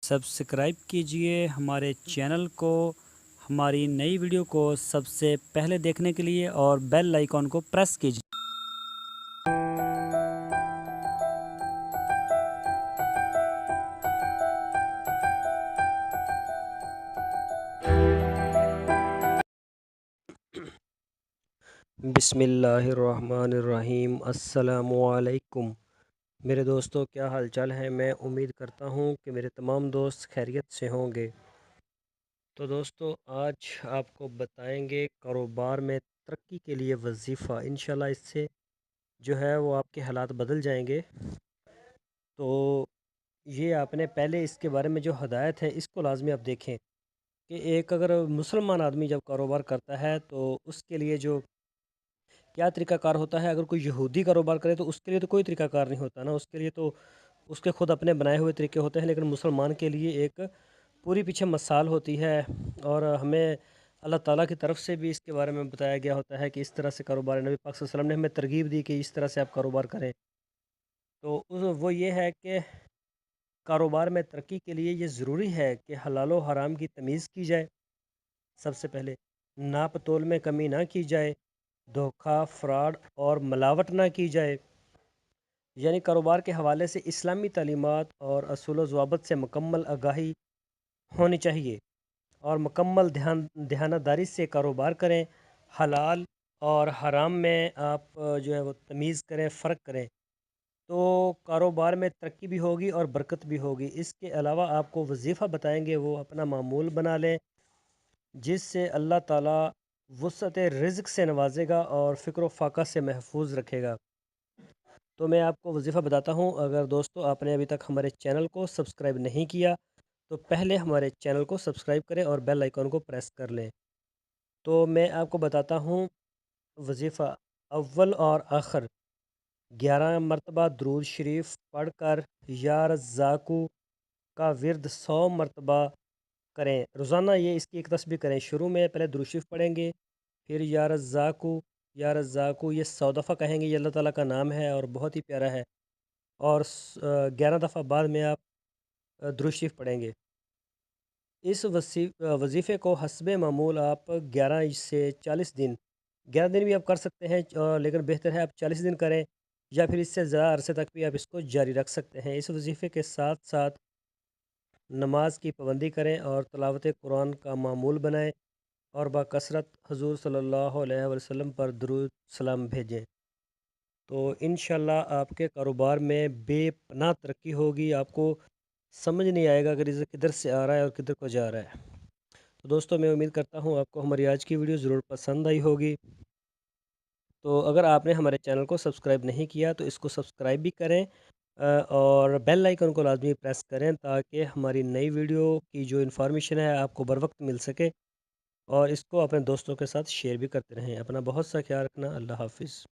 Subscribe कीजिए हमारे channel को, हमारी नई वीडियो को सबसे पहले देखने के लिए, और बेल आइकॉन को प्रेस कीजिए। बिस्मिल्लाहिर्रहमानिर्रहीम। अस्सलामुअलैकुम मेरे दोस्तों, क्या हाल चाल है। मैं उम्मीद करता हूँ कि मेरे तमाम दोस्त खैरियत से होंगे। तो दोस्तों, आज आपको बताएंगे कारोबार में तरक्की के लिए वजीफ़ा। इंशाल्लाह इससे जो है वो आपके हालात बदल जाएंगे। तो ये आपने पहले इसके बारे में जो हदायत है इसको लाजमी आप देखें कि एक अगर मुसलमान आदमी जब कारोबार करता है तो उसके लिए जो क्या तरीक़ाकार होता है। अगर कोई यहूदी कारोबार करे तो उसके लिए तो कोई तरीक़ाकार नहीं होता ना, उसके लिए तो उसके ख़ुद अपने बनाए हुए तरीके होते हैं। लेकिन मुसलमान के लिए एक पूरी पीछे मसाल होती है, और हमें अल्लाह ताला की तरफ से भी इसके बारे में बताया गया होता है कि इस तरह से कारोबार, नबी पाक सल्लल्लाहु अलैहि वसल्लम ने हमें तरगीब दी कि इस तरह से आप कारोबार करें। तो वो ये है कि कारोबार में तरक्की के लिए ये ज़रूरी है कि हलाल व हराम की तमीज़ की जाए। सबसे पहले नाप तोल में कमी ना की जाए, धोखा, फ्रॉड और मिलावट ना की जाए। यानी कारोबार के हवाले से इस्लामी तालीमात और असूल व ज़वाबित से मुकम्मल आगाही होनी चाहिए, और मुकम्मल ध्यानदारी से कारोबार करें। हलाल और हराम में आप जो है वो तमीज़ करें, फ़र्क करें, तो कारोबार में तरक्की भी होगी और बरकत भी होगी। इसके अलावा आपको वजीफ़ा बताएंगे, वो अपना मामूल बना लें, जिससे अल्लाह ताला वुसअत रिज़्क़ से नवाजेगा और फ़िक्र फ़ाक़ा से महफूज रखेगा। तो मैं आपको वजीफ़ा बताता हूँ। अगर दोस्तों आपने अभी तक हमारे चैनल को सब्सक्राइब नहीं किया तो पहले हमारे चैनल को सब्सक्राइब करें और बेल आइकन को प्रेस कर लें। तो मैं आपको बताता हूँ वजीफ़ा। अव्वल और आखिर 11 मरतबा दुरूद शरीफ पढ़कर या रज़्ज़ाक़ू का विर्द 100 मरतबा करें रोज़ाना। ये इसकी एक तस्बीह करें। शुरू में पहले दुरूद शरीफ पढ़ेंगे, फिर या रज़्ज़ाक़ू, या रज़्ज़ाक़ू ये 100 दफ़ा कहेंगे। ये अल्लाह ताला का नाम है और बहुत ही प्यारा है। और 11 दफ़ा बाद में आप दुरूद शरीफ पढ़ेंगे। इस वजीफ़े को हस्बे मामूल आप 11 से 40 दिन, 11 दिन भी आप कर सकते हैं, लेकिन बेहतर है आप 40 दिन करें, या फिर इससे ज़्यादा अरसे तक भी आप इसको जारी रख सकते हैं। इस वजीफ़े के साथ साथ नमाज की पाबंदी करें और तिलावत कुरान का मामूल बनाएं, और बाकसरत हुज़ूर सल्लल्लाहु अलैहि वसल्लम पर दुरूद सलाम भेजें। तो इंशाल्लाह आपके कारोबार में बेपनाह तरक्की होगी। आपको समझ नहीं आएगा कि रिज़्क़ किधर से आ रहा है और किधर को जा रहा है। तो दोस्तों, मैं उम्मीद करता हूँ आपको हमारी आज की वीडियो ज़रूर पसंद आई होगी। तो अगर आपने हमारे चैनल को सब्सक्राइब नहीं किया तो इसको सब्सक्राइब भी करें, और बेल आइकन को लाजमी प्रेस करें, ताकि हमारी नई वीडियो की जो इन्फॉर्मेशन है आपको बर वक्त मिल सके, और इसको अपने दोस्तों के साथ शेयर भी करते रहें। अपना बहुत सा ख्याल रखना। अल्लाह हाफिज़।